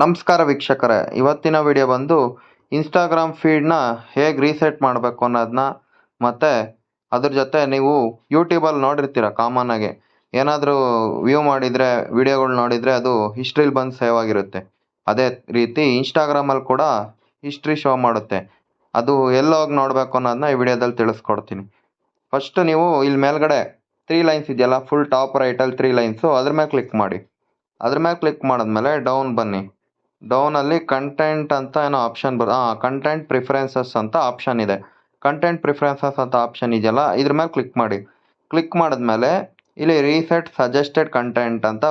ನಮಸ್ಕಾರ ವೀಕ್ಷಕರೇ, ಇವತ್ತಿನ ವಿಡಿಯೋ ಬಂದು ಇನ್ಸ್ಟಾಗ್ರಾಮ್ ಫೀಡ್ನ ಹೇಗೆ ರೀಸೆಟ್ ಮಾಡಬೇಕು ಅನ್ನೋದನ್ನ, ಮತ್ತು ಅದ್ರ ಜೊತೆ ನೀವು ಯೂಟ್ಯೂಬಲ್ಲಿ ನೋಡಿರ್ತೀರ ಕಾಮನ್ನಾಗಿ ಏನಾದರೂ ವ್ಯೂ ಮಾಡಿದರೆ, ವಿಡಿಯೋಗಳು ನೋಡಿದರೆ ಅದು ಹಿಸ್ಟ್ರಿಲಿ ಬಂದು ಸೇವ್ ಆಗಿರುತ್ತೆ. ಅದೇ ರೀತಿ ಇನ್ಸ್ಟಾಗ್ರಾಮಲ್ಲಿ ಕೂಡ ಹಿಸ್ಟ್ರಿ ಶೋ ಮಾಡುತ್ತೆ. ಅದು ಎಲ್ಲೋಗಿ ನೋಡಬೇಕು ಅನ್ನೋದನ್ನ ಈ ವಿಡಿಯೋದಲ್ಲಿ ತಿಳಿಸ್ಕೊಡ್ತೀನಿ. ಫಸ್ಟ್ ನೀವು ಇಲ್ಲಿ ಮೇಲ್ಗಡೆ 3 ಲೈನ್ಸ್ ಇದೆಯಲ್ಲ, ಫುಲ್ ಟಾಪ್ ರೈಟಲ್ಲಿ 3 ಲೈನ್ಸು, ಅದ್ರ ಮೇಲೆ ಕ್ಲಿಕ್ ಮಾಡಿ. ಅದ್ರ ಮೇಲೆ ಕ್ಲಿಕ್ ಮಾಡಿದ್ಮೇಲೆ ಡೌನ್ ಬನ್ನಿ. ಡೌನಲ್ಲಿ ಕಂಟೆಂಟ್ ಅಂತ ಏನೋ ಆಪ್ಷನ್ ಕಂಟೆಂಟ್ ಪ್ರಿಫರೆನ್ಸಸ್ ಅಂತ ಆಪ್ಷನ್ ಇದೆ. ಕಂಟೆಂಟ್ ಪ್ರಿಫರೆನ್ಸಸ್ ಅಂತ ಆಪ್ಷನ್ ಇದೆಯಲ್ಲ, ಇದ್ರ ಮೇಲೆ ಕ್ಲಿಕ್ ಮಾಡಿ. ಕ್ಲಿಕ್ ಮಾಡಿದ್ಮೇಲೆ ಇಲ್ಲಿ ರೀಸೆಟ್ ಸಜೆಸ್ಟೆಡ್ ಕಂಟೆಂಟ್ ಅಂತ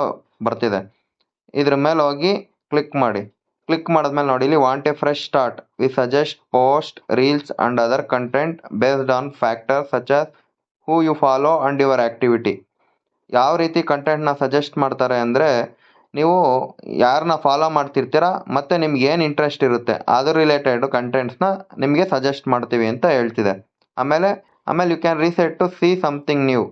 ಬರ್ತಿದೆ. ಇದ್ರ ಮೇಲೆ ಹೋಗಿ ಕ್ಲಿಕ್ ಮಾಡಿ. ಕ್ಲಿಕ್ ಮಾಡಿದ್ಮೇಲೆ ನೋಡಿ, ಇಲ್ಲಿ want a fresh start, we suggest post reels and other content based on factors such as who you follow and your activity. ಯಾವ ರೀತಿ ಕಂಟೆಂಟ್ನ ಸಜೆಸ್ಟ್ ಮಾಡ್ತಾರೆ ಅಂದರೆ, ನೀವು ಯಾರನ್ನ ಫಾಲೋ ಮಾಡ್ತಿರ್ತೀರ ಮತ್ತು ನಿಮ್ಗೆ ಏನು ಇಂಟ್ರೆಸ್ಟ್ ಇರುತ್ತೆ ಅದ್ರ ರಿಲೇಟೆಡ್ ಕಂಟೆಂಟ್ಸ್ನ ನಿಮಗೆ ಸಜೆಸ್ಟ್ ಮಾಡ್ತೀವಿ ಅಂತ ಹೇಳ್ತಿದೆ. ಆಮೇಲೆ you can reset to see something new.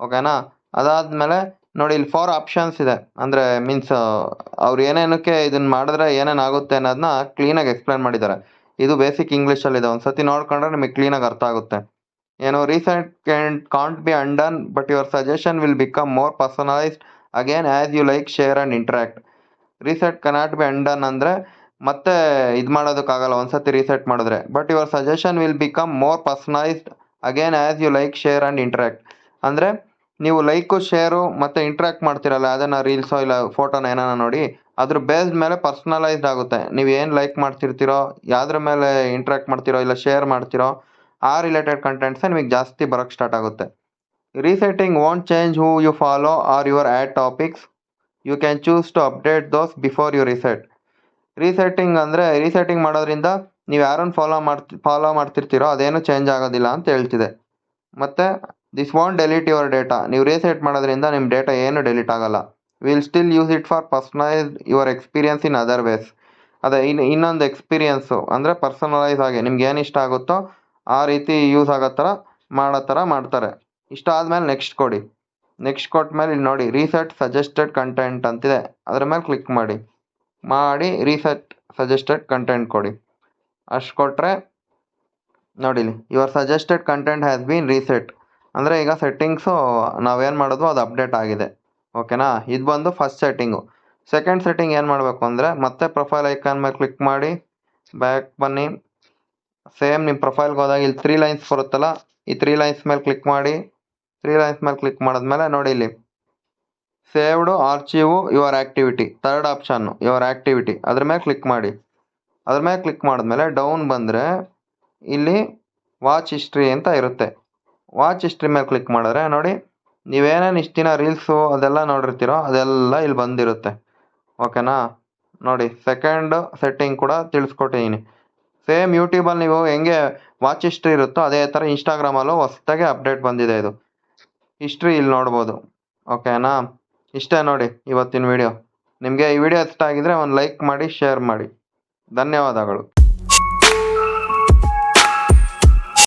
ಓಕೆನಾ? ಅದಾದಮೇಲೆ ನೋಡಿ, ಇಲ್ಲಿ 4 ಆಪ್ಷನ್ಸ್ ಇದೆ. ಅಂದರೆ ಮೀನ್ಸ್ ಅವ್ರು ಏನೇನಕ್ಕೆ ಇದನ್ನು ಮಾಡಿದ್ರೆ ಏನೇನಾಗುತ್ತೆ ಅನ್ನೋದನ್ನ ಕ್ಲೀನಾಗಿ ಎಕ್ಸ್ಪ್ಲೇನ್ ಮಾಡಿದ್ದಾರೆ. ಇದು ಬೇಸಿಕ್ ಇಂಗ್ಲೀಷಲ್ಲಿದೆ, ಒಂದು ಸತಿ ನೋಡ್ಕೊಂಡ್ರೆ ನಿಮಗೆ ಕ್ಲೀನಾಗಿ ಅರ್ಥ ಆಗುತ್ತೆ. ಏನು, reset can't be undone but your suggestion will become more personalised again as you like, share and interact. Reset cannot be undone ಅಂದರೆ ಮತ್ತೆ ಇದು ಮಾಡೋದಕ್ಕಾಗಲ್ಲ ಒಂದ್ಸತಿ ರೀಸೆಟ್ ಮಾಡಿದ್ರೆ. But your suggestion will become more personalised again as you like, share and interact. ಅಂದರೆ ನೀವು like, share ಮತ್ತು interact ಮಾಡ್ತಿರಲ್ಲ, ಅದನ್ನು ರೀಲ್ಸೋ ಇಲ್ಲ ಫೋಟೋನ ಏನಾನ ನೋಡಿ, ಅದ್ರ ಬೇಸ್ಡ್ ಮೇಲೆ ಪರ್ಸ್ನಲೈಸ್ಡ್ ಆಗುತ್ತೆ. ನೀವು ಏನು ಲೈಕ್ ಮಾಡ್ತಿರ್ತೀರೋ, ಯಾವುದ್ರ ಮೇಲೆ ಇಂಟ್ರ್ಯಾಕ್ಟ್ ಮಾಡ್ತಿರೋ ಇಲ್ಲ ಶೇರ್ ಮಾಡ್ತಿರೋ, ಆ ರಿಲೇಟೆಡ್ ಕಂಟೆಂಟ್ಸೇ ನಿಮಗೆ ಜಾಸ್ತಿ ಬರೋಕ್ಕೆ ಸ್ಟಾರ್ಟ್ ಆಗುತ್ತೆ. Resetting won't change who you follow or your ad topics. You can choose to update those before you reset. Resetting ಅಂದರೆ, ರೀಸೆಟ್ಟಿಂಗ್ ಮಾಡೋದ್ರಿಂದ ನೀವು ಯಾರನ್ನು ಫಾಲೋ ಮಾಡ್ತಿರ್ತೀರೋ ಅದೇನು ಚೇಂಜ್ ಆಗೋದಿಲ್ಲ ಅಂತ ಹೇಳ್ತಿದೆ. ಮತ್ತು this won't delete your data. ನೀವು ರೀಸೆಟ್ ಮಾಡೋದ್ರಿಂದ ನಿಮ್ಮ ಡೇಟಾ ಏನು ಡೆಲೀಟ್ ಆಗೋಲ್ಲ. Will still use it for personalised your experience in other ways. ಅದೇ ಇನ್ನೊಂದು ಎಕ್ಸ್ಪೀರಿಯನ್ಸು ಅಂದರೆ ಪರ್ಸನಲೈಸ್ ಆಗಿ ನಿಮ್ಗೆ ಏನು ಇಷ್ಟ ಆಗುತ್ತೋ ಆ ರೀತಿ ಯೂಸ್ ಆಗೋ ಥರ ಮಾಡ್ತಾರೆ. ಇಷ್ಟ ಆದಮೇಲೆ ನೆಕ್ಸ್ಟ್ ಕೊಡಿ. ನೆಕ್ಸ್ಟ್ ಕೊಟ್ಮೇಲೆ ಇಲ್ಲಿ ನೋಡಿ, ರೀಸೆಟ್ ಸಜೆಸ್ಟೆಡ್ ಕಂಟೆಂಟ್ ಅಂತಿದೆ, ಅದ್ರ ಮೇಲೆ ಕ್ಲಿಕ್ ಮಾಡಿ ರೀಸೆಟ್ ಸಜೆಸ್ಟೆಡ್ ಕಂಟೆಂಟ್ ಕೊಡಿ. ಅಷ್ಟು ಕೊಟ್ಟರೆ ನೋಡಿ, your suggested content has been reset. ಅಂದರೆ ಈಗ ಸೆಟ್ಟಿಂಗ್ಸು ನಾವೇನು ಮಾಡಿದ್ವೋ ಅದು ಅಪ್ಡೇಟ್ ಆಗಿದೆ. ಓಕೆನಾ? ಇದು ಬಂದು ಫಸ್ಟ್ ಸೆಟ್ಟಿಂಗು. ಸೆಕೆಂಡ್ ಸೆಟ್ಟಿಂಗ್ ಏನು ಮಾಡಬೇಕು ಅಂದರೆ, ಮತ್ತೆ ಪ್ರೊಫೈಲ್ ಐಕಾನ್ ಮೇಲೆ ಕ್ಲಿಕ್ ಮಾಡಿ ಬ್ಯಾಕ್ ಬನ್ನಿ. ಸೇಮ್ ನಿಮ್ಮ ಪ್ರೊಫೈಲ್ಗೆ ಹೋದಾಗ ಇಲ್ಲಿ 3 ಲೈನ್ಸ್ ಬರುತ್ತಲ್ಲ, ಈ 3 ಲೈನ್ಸ್ ಮೇಲೆ ಕ್ಲಿಕ್ ಮಾಡಿ. 3 ಲೈನ್ಸ್ ಮೇಲೆ ಕ್ಲಿಕ್ ಮಾಡಿದ್ಮೇಲೆ ನೋಡಿ, ಇಲ್ಲಿ saved archive your activity, third ಆಪ್ಷನ್ನು ಯುವರ್ ಆ್ಯಕ್ಟಿವಿಟಿ, ಅದ್ರ ಮೇಲೆ ಕ್ಲಿಕ್ ಮಾಡಿ. ಅದ್ರ ಮೇಲೆ ಕ್ಲಿಕ್ ಮಾಡಿದ್ಮೇಲೆ ಡೌನ್ ಬಂದರೆ ಇಲ್ಲಿ ವಾಚ್ ಹಿಸ್ಟ್ರಿ ಅಂತ ಇರುತ್ತೆ. ವಾಚ್ ಹಿಸ್ಟ್ರಿ ಮೇಲೆ ಕ್ಲಿಕ್ ಮಾಡಿದ್ರೆ ನೋಡಿ, ನೀವೇನೇನು ಇಷ್ಟು ದಿನ ರೀಲ್ಸು ಅದೆಲ್ಲ ನೋಡಿರ್ತೀರೋ ಅದೆಲ್ಲ ಇಲ್ಲಿ ಬಂದಿರುತ್ತೆ. ಓಕೆನಾ? ನೋಡಿ, ಸೆಕೆಂಡ್ ಸೆಟ್ಟಿಂಗ್ ಕೂಡ ತಿಳಿಸ್ಕೊಟ್ಟಿದ್ದೀನಿ. ಸೇಮ್ ಯೂಟ್ಯೂಬಲ್ಲಿ ನೀವು ಹೆಂಗೆ ವಾಚ್ ಹಿಸ್ಟ್ರಿ ಇರುತ್ತೋ ಅದೇ ಥರ ಇನ್ಸ್ಟಾಗ್ರಾಮಲ್ಲೂ ಹೊಸದಾಗಿ ಅಪ್ಡೇಟ್ ಬಂದಿದೆ. ಇದು ಹಿಸ್ಟ್ರಿ ಇಲ್ಲಿ ನೋಡ್ಬೋದು. ಓಕೆನಾ? ಇಷ್ಟೇ ನೋಡಿ ಇವತ್ತಿನ ವಿಡಿಯೋ. ನಿಮಗೆ ಈ ವಿಡಿಯೋ ಇಷ್ಟ ಆಗಿದ್ರೆ ಒಂದು ಲೈಕ್ ಮಾಡಿ, ಶೇರ್ ಮಾಡಿ. ಧನ್ಯವಾದಗಳು.